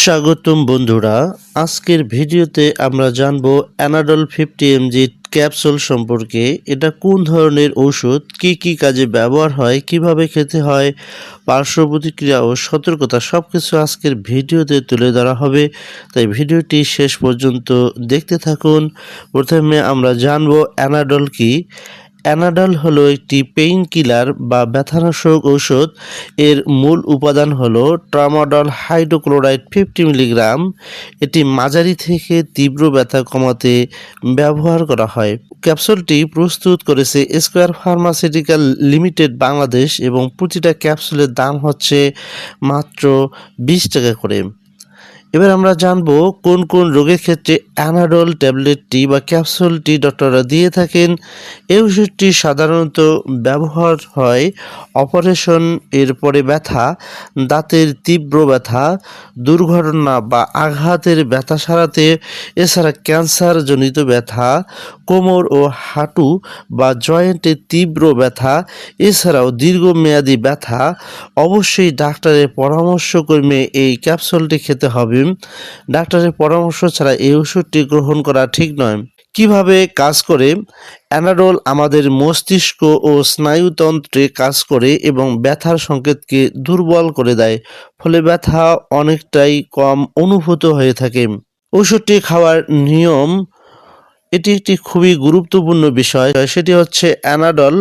স্বাগতম বন্ধুরা, আজকের ভিডিওতে আমরা জানব অ্যানাডল 50 mg ক্যাপসুল সম্পর্কে। এটা কোন ধরনের ঔষধ, কি কি কাজে ব্যবহার হয়, কিভাবে খেতে হয়, পার্শ্ব প্রতিক্রিয়া ও সতর্কতা সবকিছু আজকের ভিডিওতে তুলে ধরা হবে। তাই ভিডিওটি শেষ পর্যন্ত দেখতে থাকুন। প্রথমে আমরা জানব অ্যানাডল কি। অ্যানাডল হলো একটি পেইন কিলার বা ব্যথানাশক ঔষধ। এর মূল উপাদান হলো ট্রামাডল হাইড্রোক্লোরাইড 50 মিলিগ্রাম। এটি মাঝারি থেকে তীব্র ব্যথা কমাতে ব্যবহার করা হয়। ক্যাপসুলটি প্রস্তুত করেছে স্কয়ার ফার্মাসিউটিক্যাল লিমিটেড বাংলাদেশ এবং প্রতিটা ক্যাপসুলের দাম হচ্ছে মাত্র 20 টাকা করে। এবার আমরা জানবো কোন কোন রোগের ক্ষেত্রে অ্যানাডল ট্যাবলেটটি বা ক্যাপসুলটি ডক্টররা দিয়ে থাকেন। এই ওষুধটি সাধারণত ব্যবহার হয় অপারেশন এর পরে ব্যথা, দাঁতের তীব্র ব্যথা, দুর্ঘটনা বা আঘাতের ব্যথা সারাতে। এছাড়া ক্যান্সারজনিত ব্যথা, কোমর ও হাঁটু বা জয়েন্টে তীব্র ব্যথা, এছাড়াও দীর্ঘমেয়াদী ব্যথা। অবশ্যই ডাক্তারের পরামর্শক্রমে এই ক্যাপসুলটি খেতে হবে। ডাক্তারের পরামর্শ ছাড়া এই ওষুধটি গ্রহণ করা ঠিক নয়। কিভাবে কাজ করে? অ্যানাডল আমাদের মস্তিষ্ক ও স্নায়ুতন্ত্রে কাজ করে এবং ব্যথার সংকেতকে দুর্বল করে দেয়, ফলে ব্যথা অনেকটাই কম অনুভূত হয়ে থাকে। ওষুধটি খাওয়ার নিয়ম, এটি একটি খুবই গুরুত্বপূর্ণ বিষয়। সেটি হচ্ছে অ্যানাডল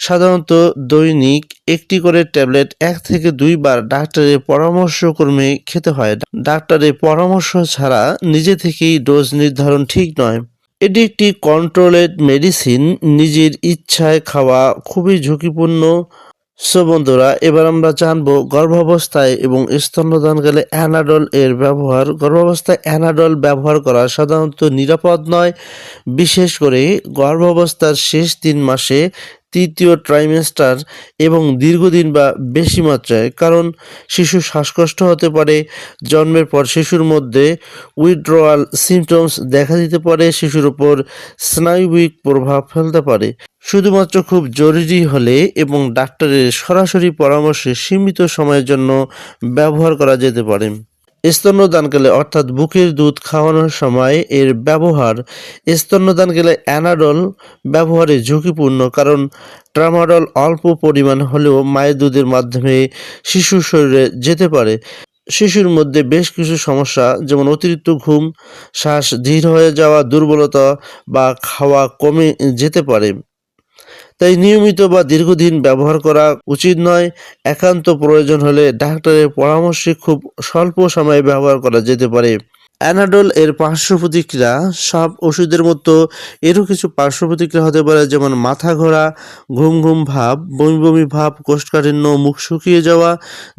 সাধারণত দৈনিক একটি করে ট্যাবলেট 1 থেকে 2 বার ডাক্তারের পরামর্শক্রমে খেতে হয়। ডাক্তারের পরামর্শ ছাড়া নিজে থেকেই ডোজ নির্ধারণ ঠিক নয়। এটি একটি কন্ট্রোলেড মেডিসিন, নিজের ইচ্ছায় খাওয়া খুবই ঝুঁকিপূর্ণ। বন্ধুরা, এবার আমরা জানবো গর্ভাবস্থায় এবং স্তন্যদানকালে অ্যানাডল এর ব্যবহার। গর্ভাবস্থায় অ্যানাডল ব্যবহার করা সাধারণত নিরাপদ নয়, বিশেষ করে গর্ভাবস্থার শেষ 3 মাসে, তৃতীয় ট্রাইমেস্টার এবং দীর্ঘদিন বা বেশি মাত্রায়, কারণ শিশুর শ্বাসকষ্ট হতে পারে। জন্মের পর শিশুর মধ্যে উইথড্রয়াল সিমটমস দেখা দিতে পারে, শিশুর উপর স্নায়বিক প্রভাব ফেলতে পারে। শুধুমাত্র খুব জরুরি হলে এবং ডাক্তারের সরাসরি পরামর্শে সীমিত সময়ের জন্য ব্যবহার করা যেতে পারে। স্তন্যদানকালে অর্থাৎ বুকের দুধ খাওয়ানোর সময় এর ব্যবহার। স্তন্যদানকালে অ্যানাডল ব্যবহারে ঝুঁকিপূর্ণ, কারণ ট্রামাডল অল্প পরিমাণ হলেও মায়ের দুধের মাধ্যমে শিশুর শরীরে যেতে পারে। শিশুর মধ্যে বেশ কিছু সমস্যা, যেমন অতিরিক্ত ঘুম, শ্বাস ধীর হয়ে যাওয়া, দুর্বলতা বা খাওয়া কমে যেতে পারে। তাই নিয়মিত বা দীর্ঘদিন ব্যবহার করা উচিত নয়। একান্ত প্রয়োজন হলে ডাক্তারের পরামর্শে খুব স্বল্প সময়ে ব্যবহার করা যেতে পারে। অ্যানাডল এর পার্শ্ব প্রতিক্রিয়া, সব ওষুধের মতো এরও কিছু পার্শ্ব প্রতিক্রিয়া হতে পারে, যেমন মাথা ঘোরা, ঘুম ঘুম ভাব, বমি বমি ভাব, কোষ্ঠকাঠিন্য, মুখ শুকিয়ে যাওয়া।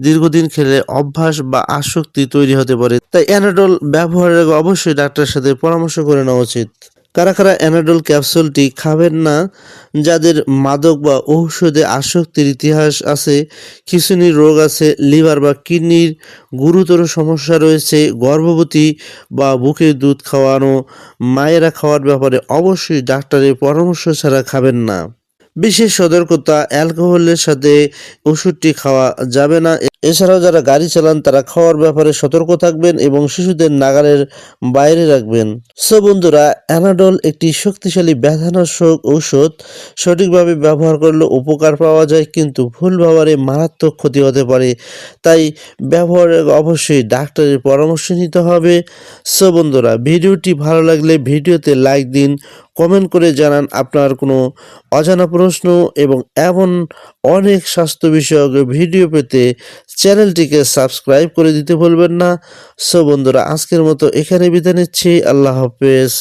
দীর্ঘদিন খেলে অভ্যাস বা আসক্তি তৈরি হতে পারে। তাই অ্যানাডল ব্যবহারের আগে অবশ্যই ডাক্তারের সাথে পরামর্শ করে নেওয়া উচিত। কারা কারা অ্যানাডল ক্যাপসুলটি খাবেন না? যাদের মাদক বা ঔষধে আসক্তির ইতিহাস আছে, খিঁচুনির রোগ আছে, লিভার বা কিডনির গুরুতর সমস্যা রয়েছে, গর্ভবতী বা বুকের দুধ খাওয়ানো মায়েরা খাওয়ার ব্যাপারে অবশ্যই ডাক্তারের পরামর্শ ছাড়া খাবেন না। বিশেষ সতর্কতা, অ্যালকোহলের সাথে ওষুধটি খাওয়া যাবে না। এছাড়াও যারা গাড়ি চালান তারা খাওয়ার ব্যাপারে সতর্ক থাকবেন এবং শিশুদের নাগালের বাইরে রাখবেন। বন্ধুরা, অ্যানাডল একটি শক্তিশালী ব্যথানাশক ঔষধ। সঠিকভাবে ব্যবহার করলে উপকার পাওয়া যায়, কিন্তু ভুল ব্যবহারে মারাত্মক ক্ষতি হতে পারে। তাই ব্যবহারে অবশ্যই ডাক্তারের পরামর্শ নিতে হবে। বন্ধুরা, ভিডিওটি ভালো লাগলে ভিডিওতে লাইক দিন, কমেন্ট করে জানান আপনার কোনো অজানা প্রশ্ন, এবং এমন অনেক স্বাস্থ্য বিষয়ক ভিডিও পেতে চ্যানেলটিকে সাবস্ক্রাইব করে দিতে ভুলবেন না। বন্ধুরা, আজকের মতো এখানে বিদায় নিচ্ছি। আল্লাহ হাফেজ।